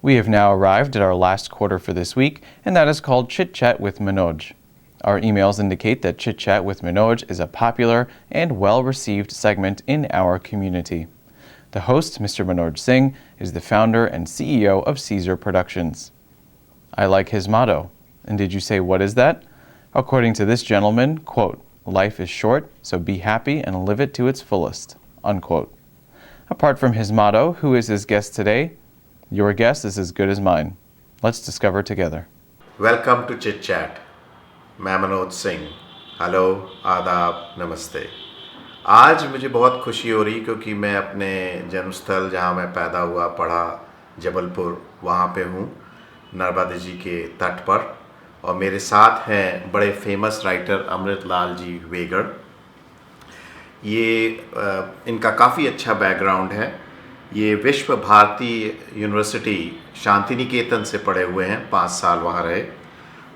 We have now arrived at our last quarter for this week, and that is called Chit Chat with Manoj. Our emails indicate that Chit Chat with Manoj is a popular and well-received segment in our community. The host, Mr. Manoj Singh, is the founder and CEO of Caesar Productions. I like his motto. And did you say, what is that? According to this gentleman, quote, "Life is short, so be happy and live it to its fullest," unquote. Apart from his motto, who is his guest today? Your guess is as good as mine. Let's discover together. Welcome to chit chat. मैं Manoj Singh. Hello, आदाब, नमस्ते। आज मुझे बहुत खुशी हो रही क्योंकि मैं अपने जन्मस्थल जहाँ मैं पैदा हुआ पढ़ा जबलपुर वहाँ पे हूँ, नर्मदा जी के तट पर। और मेरे साथ हैं बड़े फेमस राइटर अमृतलाल जी वेगड़। ये इनका काफ़ी अच्छा बैकग्राउंड है। ये विश्व भारती यूनिवर्सिटी शांति निकेतन से पढ़े हुए हैं, 5 साल वहाँ रहे।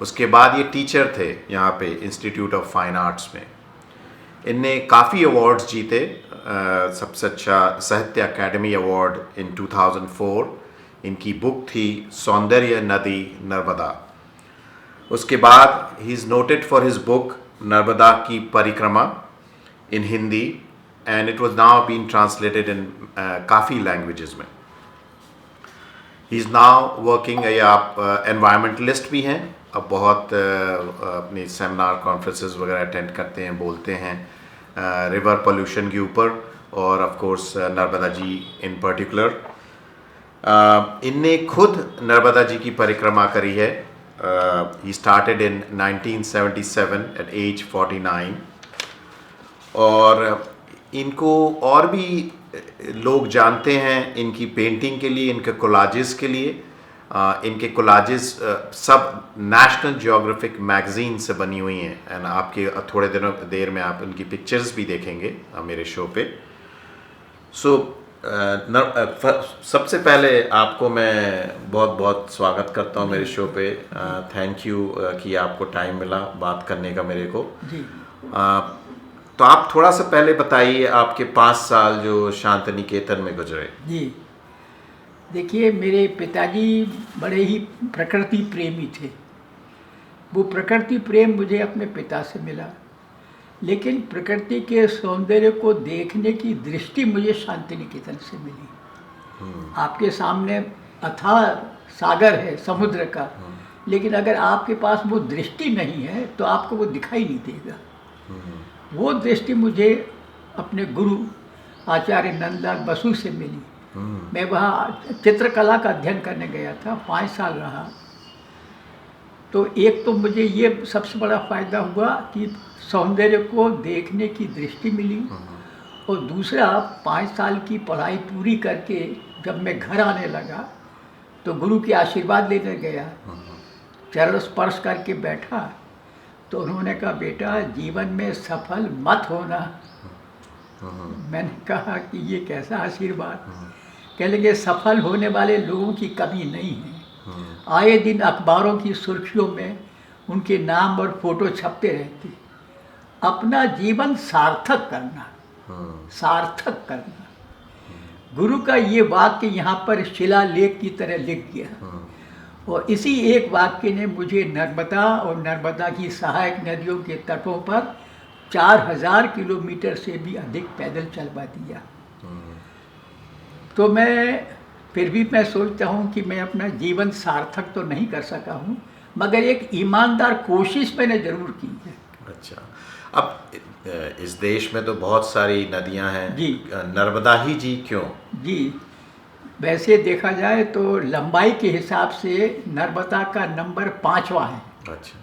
उसके बाद ये टीचर थे यहाँ पे इंस्टीट्यूट ऑफ फाइन आर्ट्स में। इनने काफ़ी अवार्ड्स जीते। सबसे अच्छा साहित्य अकेडमी अवार्ड इन 2004। इनकी बुक थी सौंदर्य नदी नर्मदा। उसके बाद he is noted for his book Narmada की परिक्रमा in Hindi, and it was now being translated in काफ़ी languages में। He is now working, आप environmentalist भी हैं, अब बहुत अपनी सेमिनार कॉन्फ्रेंसेस वगैरह अटेंड करते हैं, बोलते हैं रिवर पोल्यूशन के ऊपर और of course Narmada ji in particular. इनने खुद नर्मदा जी की परिक्रमा करी है। He started in 1977 at age 49। और इनको और भी लोग जानते हैं इनकी पेंटिंग के लिए, इनके कोलाजेस के लिए। इनके कोलाजेस सब नेशनल जियोग्राफिक मैगजीन से बनी हुई हैं, एंड आपके थोड़े देर में आप उनकी पिक्चर्स भी देखेंगे मेरे शो पे। सबसे पहले आपको मैं बहुत बहुत स्वागत करता हूँ मेरे शो पे। थैंक यू कि आपको टाइम मिला बात करने का मेरे को जी। तो आप थोड़ा सा पहले बताइए, आपके 5 साल जो शांति निकेतन में गुजरे। जी देखिए, मेरे पिताजी बड़े ही प्रकृति प्रेमी थे। वो प्रकृति प्रेम मुझे अपने पिता से मिला, लेकिन प्रकृति के सौंदर्य को देखने की दृष्टि मुझे शांति निकेतन से मिली। आपके सामने अथाह सागर है समुद्र का, लेकिन अगर आपके पास वो दृष्टि नहीं है तो आपको वो दिखाई नहीं देगा। वो दृष्टि मुझे अपने गुरु आचार्य नंदलाल बसु से मिली। मैं वहाँ चित्रकला का अध्ययन करने गया था, 5 साल रहा। तो एक तो मुझे ये सबसे बड़ा फ़ायदा हुआ कि सौंदर्य को देखने की दृष्टि मिली, और दूसरा 5 साल की पढ़ाई पूरी करके जब मैं घर आने लगा तो गुरु के आशीर्वाद लेने गया। चरण स्पर्श करके बैठा तो उन्होंने कहा, बेटा जीवन में सफल मत होना। मैंने कहा कि ये कैसा आशीर्वाद। कह लगे, सफल होने वाले लोगों की कमी नहीं है। आए दिन अखबारों की सुर्खियों में उनके नाम और फोटो छपते रहते। अपना जीवन सार्थक करना, सार्थक करना। गुरु का ये वाक्य यहाँ पर शिलालेख की तरह लिख गया। और इसी एक वाक्य ने मुझे नर्मदा और नर्मदा की सहायक नदियों के तटों पर 4000 किलोमीटर से भी अधिक पैदल चलवा दिया। तो फिर भी मैं सोचता हूँ कि मैं अपना जीवन सार्थक तो नहीं कर सका हूँ, मगर एक ईमानदार कोशिश मैंने ज़रूर की है। अच्छा, अब इस देश में तो बहुत सारी नदियाँ हैं जी, नर्मदा ही जी क्यों? जी, वैसे देखा जाए तो लंबाई के हिसाब से नर्मदा का नंबर 5वां है। अच्छा।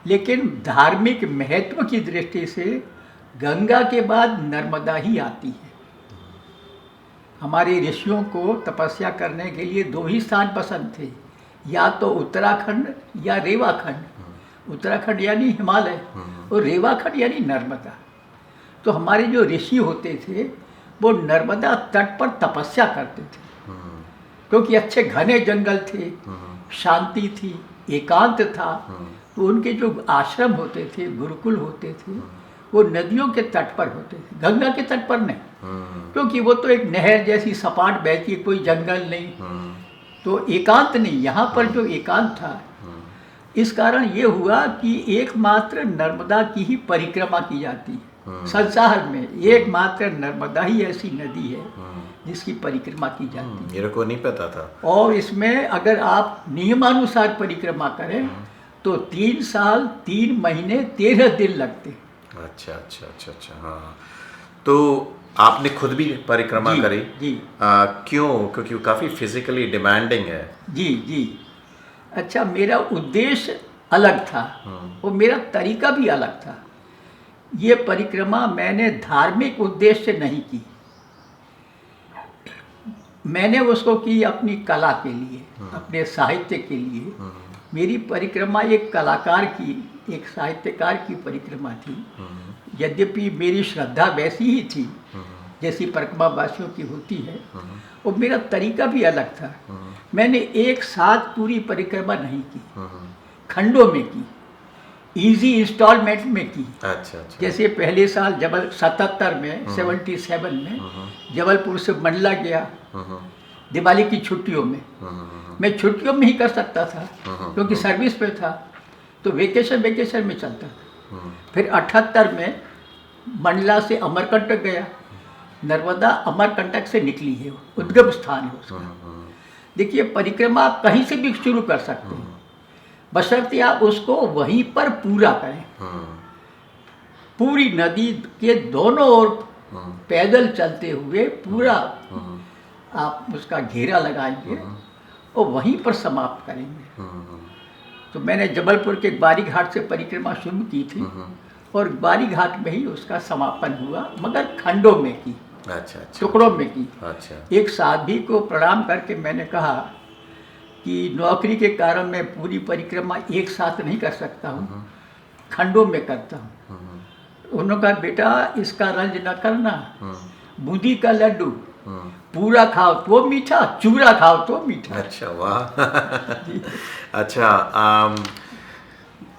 लेकिन धार्मिक महत्व की दृष्टि से गंगा के बाद नर्मदा ही आती है। हमारे ऋषियों को तपस्या करने के लिए 2 ही स्थान पसंद थे, या तो उत्तराखंड या रेवाखंड। उत्तराखंड यानी हिमालय और रेवाखंड यानी नर्मदा। तो हमारे जो ऋषि होते थे वो नर्मदा तट पर तपस्या करते थे, क्योंकि अच्छे घने जंगल थे, शांति थी, एकांत था। तो उनके जो आश्रम होते थे, गुरुकुल होते थे, वो नदियों के तट पर होते थे, गंगा के तट पर नहीं, क्योंकि वो तो एक नहर जैसी सपाट बहती, कोई जंगल नहीं। तो एकांत नहीं, यहाँ पर जो एकांत था, इस कारण ये हुआ कि एकमात्र नर्मदा की ही परिक्रमा की जाती है संसार में। एकमात्र नर्मदा ही ऐसी नदी है जिसकी परिक्रमा की जाती है। मेरे को नहीं पता था। और इसमें अगर आप नियमानुसार परिक्रमा करें तो 3 साल 3 महीने 13 दिन लगते हैं। अच्छा अच्छा अच्छा अच्छा, हाँ। तो आपने खुद भी परिक्रमा जी, करी? जी। क्यों? क्योंकि वो काफ़ी फिजिकली डिमांडिंग है। जी जी। अच्छा, मेरा उद्देश्य अलग था और मेरा तरीका भी अलग था। ये परिक्रमा मैंने धार्मिक उद्देश्य से नहीं की, मैंने उसको की अपनी कला के लिए, अपने साहित्य के लिए। मेरी परिक्रमा एक कलाकार की, एक साहित्यकार की परिक्रमा थी। यद्यपि मेरी श्रद्धा वैसी ही थी जैसी परिक्रमा वासियों की होती है, और मेरा तरीका भी अलग था। मैंने एक साथ पूरी परिक्रमा नहीं की, खंडों में की, इजी इंस्टॉलमेंट में की। अच्छा अच्छा। जैसे पहले साल 77 में 77 में जबलपुर से मंडला गया दिवाली की छुट्टियों में। मैं छुट्टियों में ही कर सकता था क्योंकि सर्विस पे था, तो वेकेशन में चलता था। फिर 78 में मंडला से अमरकंटक गया। नर्मदा अमरकंटक से निकली है, उद्गम स्थान है उसका। देखिए, परिक्रमा आप कहीं से भी शुरू कर सकते हैं, बशर्ते आप उसको वहीं पर पूरा करें। पूरी नदी के दोनों ओर पैदल चलते हुए पूरा आप उसका घेरा लगाएंगे और वहीं पर समाप्त करेंगे। तो मैंने जबलपुर के ग्वारी घाट से परिक्रमा शुरू की थी और ग्वारी घाट में ही उसका समापन हुआ, मगर खंडों में की। अच्छा अच्छा। टुकड़ों में की। अच्छा। एक साध्वी को प्रणाम करके मैंने कहा कि नौकरी के कारण मैं पूरी परिक्रमा एक साथ नहीं कर सकता हूँ, खंडों में करता हूँ। उन्होंने कहा, बेटा इसका रंज न करना, बूंदी का लड्डू पूरा खाओ तो मीठा, चूरा खाओ तो मीठा। अच्छा, वाह। अच्छा,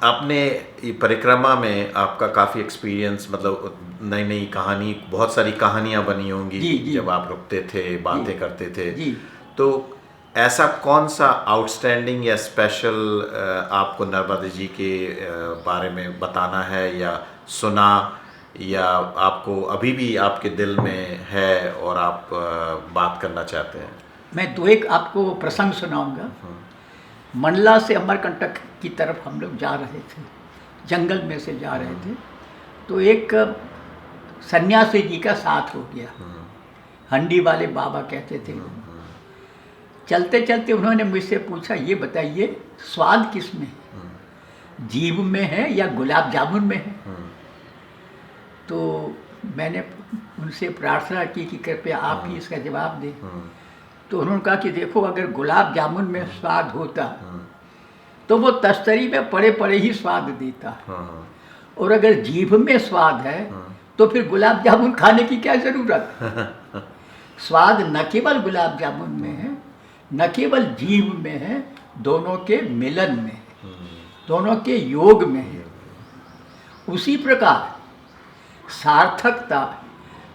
आपने ये परिक्रमा में आपका काफ़ी एक्सपीरियंस, मतलब नई नई कहानी, बहुत सारी कहानियाँ बनी होंगी। जी, जी। जब आप रुकते थे, बातें करते थे। जी। तो ऐसा कौन सा आउटस्टैंडिंग या स्पेशल आपको नर्मदा जी के बारे में बताना है या सुना, या आपको अभी भी आपके दिल में है और आप बात करना चाहते हैं? मैं दो एक आपको प्रसंग सुनाऊंगा। मंडला से अमरकंटक की तरफ हम लोग जा रहे थे, जंगल में से जा रहे थे, तो एक सन्यासी जी का साथ हो गया। हंडी वाले बाबा कहते थे। चलते चलते उन्होंने मुझसे पूछा, ये बताइए स्वाद किस में है, जीभ में है या गुलाब जामुन में है? तो मैंने उनसे प्रार्थना की कि कृपया आप ही इसका जवाब दें। तो उन्होंने कहा कि देखो, अगर गुलाब जामुन में स्वाद होता तो वो तस्तरी में पड़े पड़े ही स्वाद देता, और अगर जीभ में स्वाद है तो फिर गुलाब जामुन खाने की क्या ज़रूरत। स्वाद न केवल गुलाब जामुन में है, न केवल जीभ में है, दोनों के मिलन में है, दोनों के योग में है। उसी प्रकार सार्थकता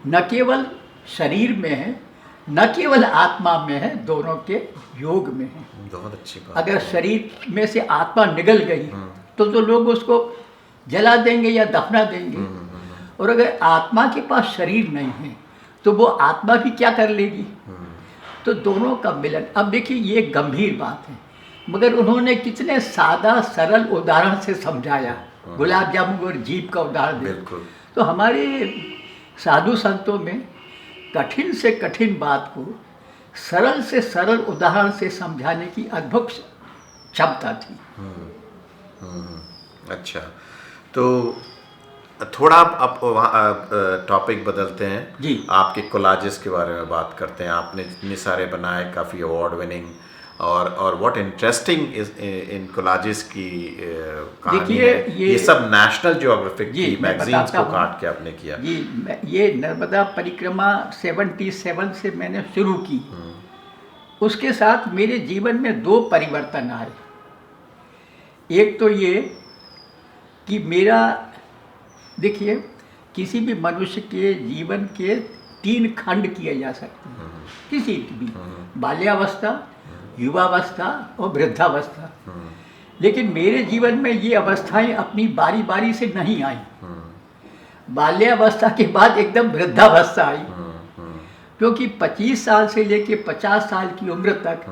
न केवल शरीर में है, न केवल आत्मा में है, दोनों के योग में है। बहुत अच्छी बात। अगर शरीर में से आत्मा निगल गई तो लोग उसको जला देंगे या दफना देंगे, और अगर आत्मा के पास शरीर नहीं है तो वो आत्मा भी क्या कर लेगी। तो दोनों का मिलन। अब देखिए, ये गंभीर बात है, मगर उन्होंने कितने सादा सरल उदाहरण से समझाया। गुलाब जामुन और जीभ का उदाहरण दिया। बिल्कुल। तो हमारे साधु संतों में कठिन से कठिन बात को सरल से सरल उदाहरण से समझाने की अद्भुत क्षमता थी। अच्छा, तो थोड़ा आप वहाँ टॉपिक बदलते हैं जी। आपके कोलाजेस के बारे में बात करते हैं। आपने इतने सारे बनाए, काफ़ी अवार्ड विनिंग, और व्हाट इंटरेस्टिंग इज इन कोलाजेस की कहानी देखिए, है। ये सब नेशनल ज्योग्राफिक जी, की मैं मैगजीन्स बताता को हूँ। काट के आपने किया। जी, ये नर्मदा परिक्रमा 77 से मैंने शुरू की। उसके साथ मेरे जीवन में 2 परिवर्तन आए। एक तो ये कि मेरा, देखिए, किसी भी मनुष्य के जीवन के 3 खंड किए जा सकते हैं, किसी की भी। बाल्यावस्था, युवावस्था और वृद्धावस्था। लेकिन मेरे जीवन में ये अवस्थाएं अपनी बारी बारी से नहीं आई। बाल्यावस्था के बाद एकदम वृद्धावस्था आई, क्योंकि 25 साल से लेके 50 साल की उम्र तक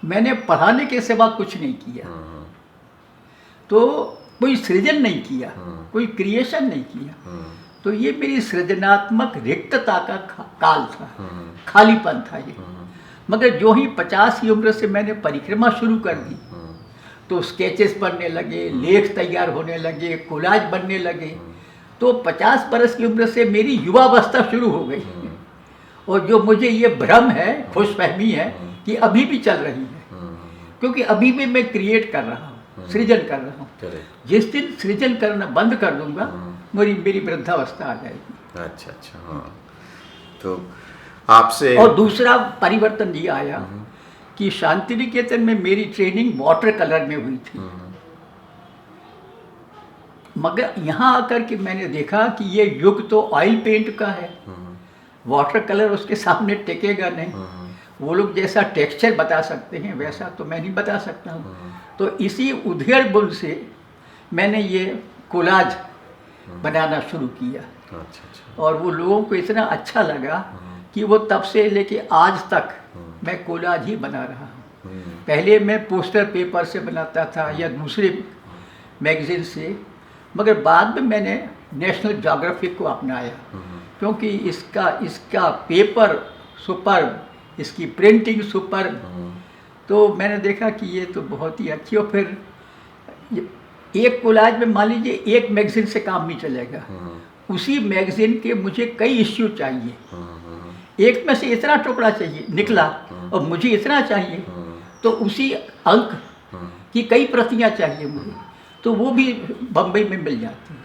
मैंने पढ़ाने के सिवा कुछ नहीं किया। तो कोई सृजन नहीं किया, कोई क्रिएशन नहीं किया। तो ये मेरी सृजनात्मक रिक्तता का काल था, खालीपन था ये। मगर जो ही 50 की उम्र से मैंने परिक्रमा शुरू कर दी, तो स्केचेस बनने लगे, लेख तैयार होने लगे, कोलाज बनने लगे। तो 50 बरस की उम्र से मेरी युवावस्था शुरू हो गई। और जो मुझे ये भ्रम है, खुशफहमी है कि अभी भी चल रही है, क्योंकि अभी भी मैं क्रिएट कर रहा हूँ, सृजन कर रहा हूँ। जिस दिन सृजन करना बंद कर दूंगा, मेरी वृद्धावस्था आ जाएगी। अच्छा अच्छा, हाँ। तो आपसे और दूसरा परिवर्तन ये आया कि शांति निकेतन में मेरी ट्रेनिंग वाटर कलर में हुई थी। मगर यहाँ आकर के मैंने देखा कि ये युग तो ऑयल पेंट का है, वाटर कलर उसके सामने टिकेगा नहीं। वो लोग जैसा टेक्सचर बता सकते हैं वैसा तो मैं नहीं बता सकता हूँ। तो इसी उधेड़ बुन से मैंने ये कोलाज बनाना शुरू किया। और वो लोगों को इतना अच्छा लगा कि वो तब से लेके आज तक मैं कोलाज ही बना रहा हूँ। पहले मैं पोस्टर पेपर से बनाता था या दूसरे मैगजीन से, मगर बाद में मैंने नेशनल ज्योग्राफिक को अपनाया, क्योंकि इसका पेपर सुपर, इसकी प्रिंटिंग सुपर। तो मैंने देखा कि ये तो बहुत ही अच्छी। और फिर एक कोलाज में मान लीजिए एक मैगजीन से काम नहीं चलेगा, उसी मैगजीन के मुझे कई इश्यू चाहिए। एक में से इतना टुकड़ा चाहिए निकला और मुझे इतना चाहिए, तो उसी अंक की कई प्रतियां चाहिए मुझे, तो वो भी बम्बई में मिल जाती है।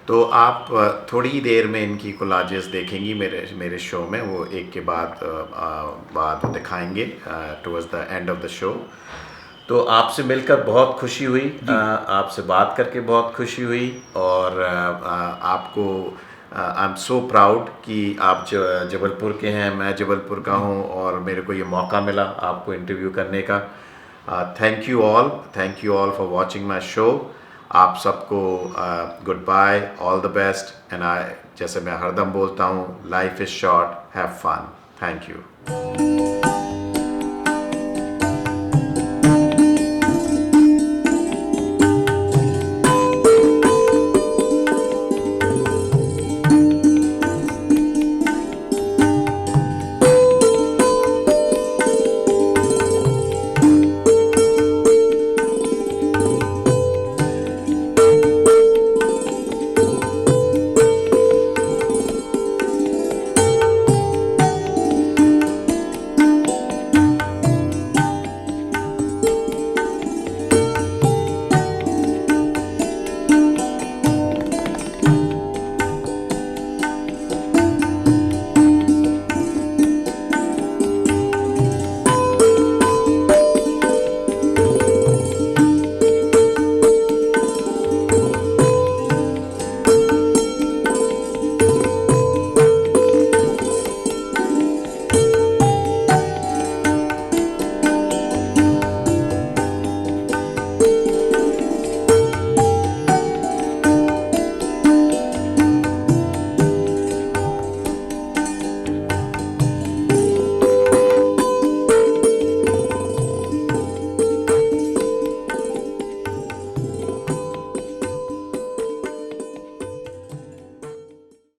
तो आप थोड़ी ही देर में इनकी कोलाजेस देखेंगी मेरे शो में, वो एक के बाद दिखाएंगे towards the end of the show. तो आपसे मिलकर बहुत खुशी हुई, आपसे बात करके बहुत खुशी हुई। और आपको आई एम सो प्राउड कि आप जबलपुर के हैं, मैं जबलपुर का हूँ, और मेरे को ये मौका मिला आपको इंटरव्यू करने का। Thank you all for watching my show. आप सबको good bye, all the best. And जैसे मैं हरदम बोलता हूँ, life is short, have fun. Thank you.